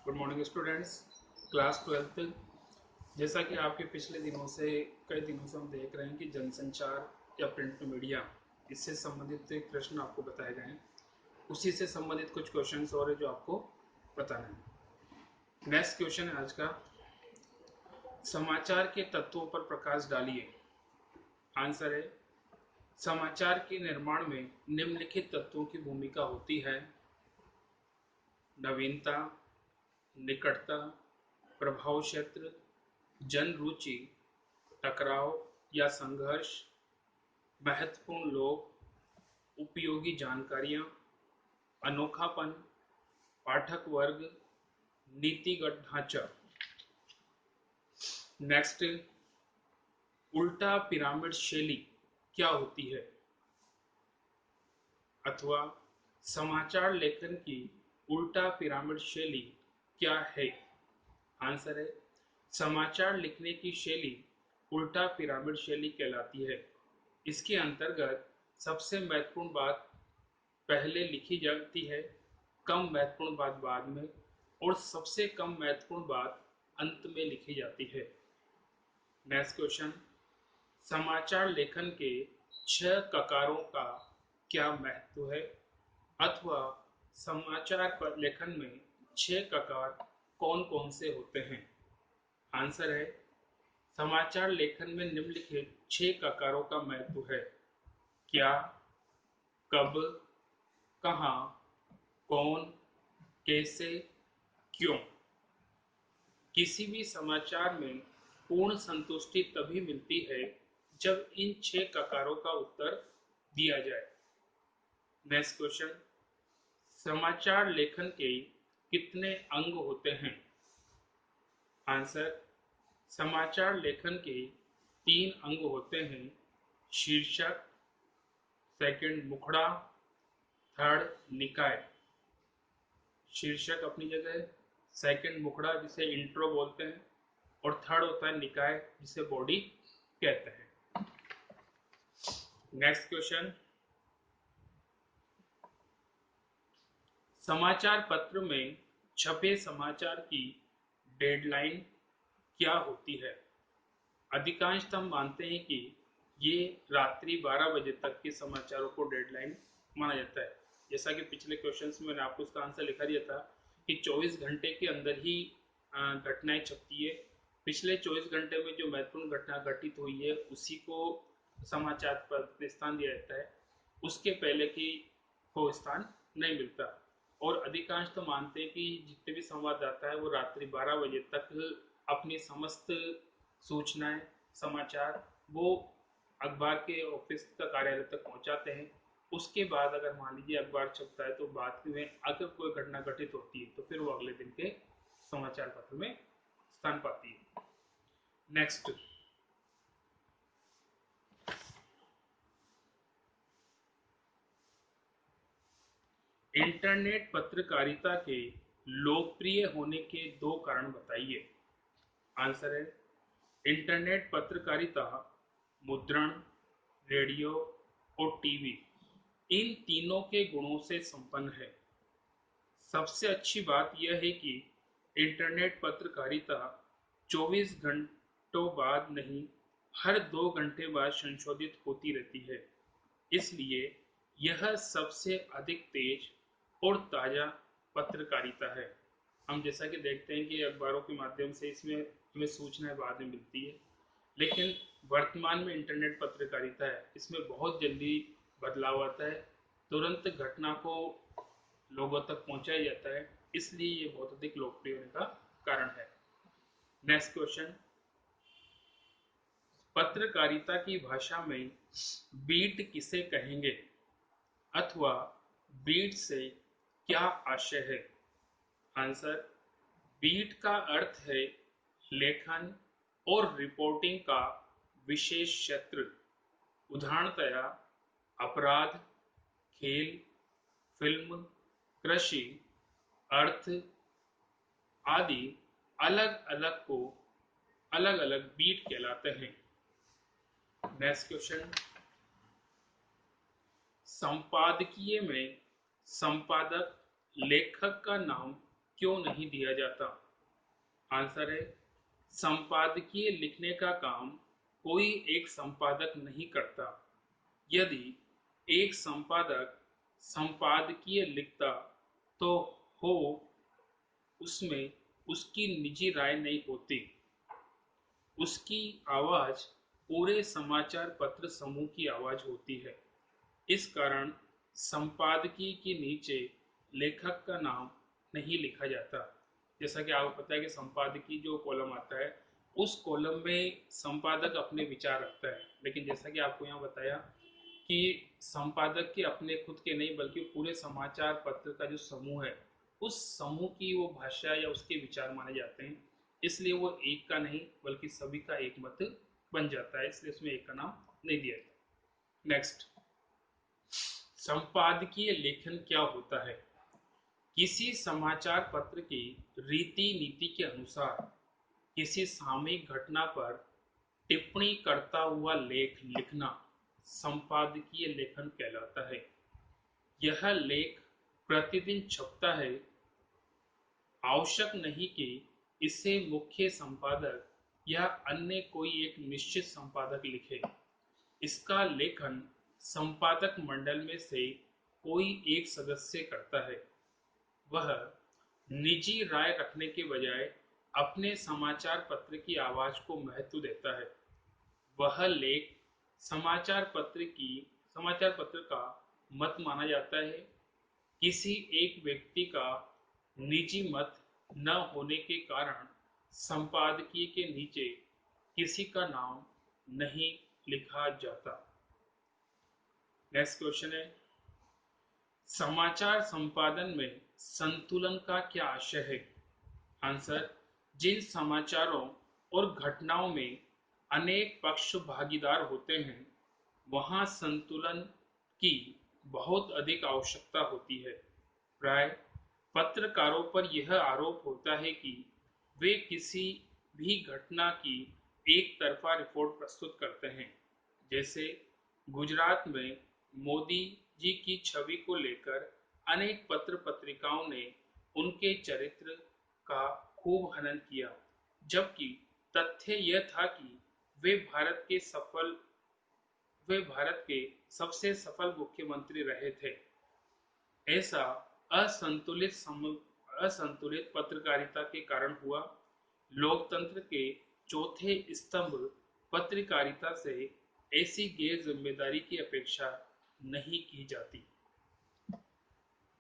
Good morning students. Class 12th। जैसा कि आपके पिछले दिनों से कई दिनों से हम देख रहे हैं कि जनसंचार या प्रिंट मीडिया, इससे संबंधित एक प्रश्न आपको बताए गए हैं। उसी से संबंधित कुछ क्वेश्चंस और है जो आपको बताना है। नेक्स्ट क्वेश्चन है आज का, समाचार के तत्वों पर प्रकाश डालिए। आंसर है, समाचार के निर्माण में निम्नलिखित तत्वों की भूमिका होती है। नवीनता, निकटता, प्रभाव क्षेत्र, जन रुचि, टकराव या संघर्ष, महत्वपूर्ण लोग, उपयोगी जानकारियां, अनोखापन, पाठक वर्ग, नीतिगत ढांचा। नेक्स्ट, उल्टा पिरामिड शैली क्या होती है, अथवा समाचार लेखन की उल्टा पिरामिड शैली क्या है। आंसर है, समाचार लिखने की शैली उल्टा पिरामिड शैली कहलाती है। इसके अंतर्गत सबसे महत्वपूर्ण बात पहले लिखी जाती है, कम महत्वपूर्ण बात बाद में, और सबसे कम महत्वपूर्ण बात अंत में लिखी जाती है। नेक्स्ट क्वेश्चन, समाचार लेखन के 6 ककारों का क्या महत्व है, अथवा समाचार पर लेखन में 6 ककार कौन कौन से होते हैं। आंसर है, समाचार लेखन में निम्नलिखित 6 ककारों का महत्व है। क्या, कब, कहाँ, कौन, कैसे, क्यों। किसी भी समाचार में पूर्ण संतुष्टि तभी मिलती है जब इन 6 ककारों का उत्तर दिया जाए। नेक्स्ट क्वेश्चन, समाचार लेखन के कितने अंग होते हैं। आंसर, समाचार लेखन के 3 अंग होते हैं। शीर्षक, सेकंड मुखड़ा, थर्ड निकाय। शीर्षक अपनी जगह, सेकंड मुखड़ा जिसे इंट्रो बोलते हैं, और थर्ड होता है निकाय जिसे बॉडी कहते हैं। नेक्स्ट क्वेश्चन, समाचार पत्र में छपे समाचार की डेडलाइन क्या होती है। अधिकांश हम मानते हैं कि ये रात्रि 12 बजे तक के समाचारों को डेडलाइन माना जाता है। जैसा कि पिछले क्वेश्चंस में मैंने आपको उसका आंसर लिखा दिया था कि 24 घंटे के अंदर ही घटनाएं छपती है। पिछले 24 घंटे में जो महत्वपूर्ण घटना घटित हुई है उसी को समाचार पर स्थान दिया जाता है, उसके पहले की को स्थान नहीं मिलता। और अधिकांश तो मानते हैं कि जितने भी संवाददाता है वो रात्रि 12 बजे तक अपनी समस्त सूचनाएं, समाचार वो अखबार के ऑफिस का कार्यालय तक पहुंचाते हैं। उसके बाद अगर मान लीजिए अखबार छपता है तो बाद में अगर कोई घटना घटित होती है तो फिर वो अगले दिन के समाचार पत्र में स्थान पाती है। नेक्स्ट, इंटरनेट पत्रकारिता के लोकप्रिय होने के 2 कारण बताइए। आंसर है, इंटरनेट पत्रकारिता मुद्रण, रेडियो और टीवी इन तीनों के गुणों से संपन्न है। सबसे अच्छी बात यह है कि इंटरनेट पत्रकारिता 24 घंटों बाद नहीं, हर 2 घंटे बाद संशोधित होती रहती है। इसलिए यह सबसे अधिक तेज और ताज़ा पत्रकारिता है। हम जैसा कि देखते हैं कि अखबारों के माध्यम से इसमें हमें सूचनाएं बाद में मिलती है, लेकिन वर्तमान में इंटरनेट पत्रकारिता है, इसमें बहुत जल्दी बदलाव आता है, तुरंत घटना को लोगों तक पहुंचाया जाता है, इसलिए ये बहुत अधिक लोकप्रिय होने का कारण है। नेक्स्ट क्वेश्चन, पत्रकारिता की भाषा में बीट किसे कहेंगे, अथवा बीट से क्या आशय है। आंसर, बीट का अर्थ है लेखन और रिपोर्टिंग का विशेष क्षेत्र। उदाहरणतया अपराध, खेल, फिल्म, कृषि, अर्थ आदि अलग अलग को अलग अलग बीट कहलाते हैं। नेक्स्ट क्वेश्चन, संपादकीय में संपादक लेखक का नाम क्यों नहीं दिया जाता? आंसर है, संपादकीय लिखने का काम कोई एक संपादक नहीं करता। यदि एक संपादक संपादकीय लिखता तो हो उसमें उसकी निजी राय नहीं होती, उसकी आवाज पूरे समाचार पत्र समूह की आवाज होती है। इस कारण संपादकीय के नीचे लेखक का नाम नहीं लिखा जाता। जैसा कि आपको पता है कि संपादकीय जो कॉलम आता है, उस कॉलम में संपादक अपने विचार रखता है, लेकिन जैसा कि आपको यहाँ बताया कि संपादक के अपने खुद के नहीं बल्कि पूरे समाचार पत्र का जो समूह है, उस समूह की वो भाषा या उसके विचार माने जाते हैं। इसलिए वो एक का नहीं बल्कि सभी का एक मत बन जाता है, इसलिए उसमें एक का नाम नहीं दिया जाता। नेक्स्ट, संपादकीय लेखन क्या होता है? किसी समाचार पत्र की रीति नीति के अनुसार किसी सामयिक घटना पर टिप्पणी करता हुआ लेख लिखना संपादकीय लेखन कहलाता है। यह लेख प्रतिदिन छपता है। आवश्यक नहीं कि इसे मुख्य संपादक या अन्य कोई एक निश्चित संपादक लिखे। इसका लेखन संपादक मंडल में से कोई एक सदस्य करता है। वह निजी राय रखने के बजाय अपने समाचार पत्र की आवाज को महत्व देता है। वह लेख समाचार पत्र का मत माना जाता है। किसी एक व्यक्ति का निजी मत न होने के कारण संपादकीय के नीचे किसी का नाम नहीं लिखा जाता। नेक्स्ट क्वेश्चन है, समाचार संपादन में संतुलन का क्या आशय है? आंसर, जिन समाचारों और घटनाओं में अनेक पक्ष भागीदार होते हैं, वहां संतुलन की बहुत अधिक आवश्यकता होती है। प्राय पत्रकारों पर यह आरोप होता है कि वे किसी भी घटना की एक तरफा रिपोर्ट प्रस्तुत करते हैं। जैसे गुजरात में मोदी जी की छवि को लेकर अनेक पत्र पत्रिकाओं ने उनके चरित्र का खूब हनन किया, जबकि तथ्य यह था कि वे भारत के सफल वे भारत के सबसे सफल मुख्यमंत्री रहे थे। ऐसा असंतुलित पत्रकारिता के कारण हुआ। लोकतंत्र के चौथे स्तंभ पत्रकारिता से ऐसी गैर जिम्मेदारी की अपेक्षा नहीं की जाती।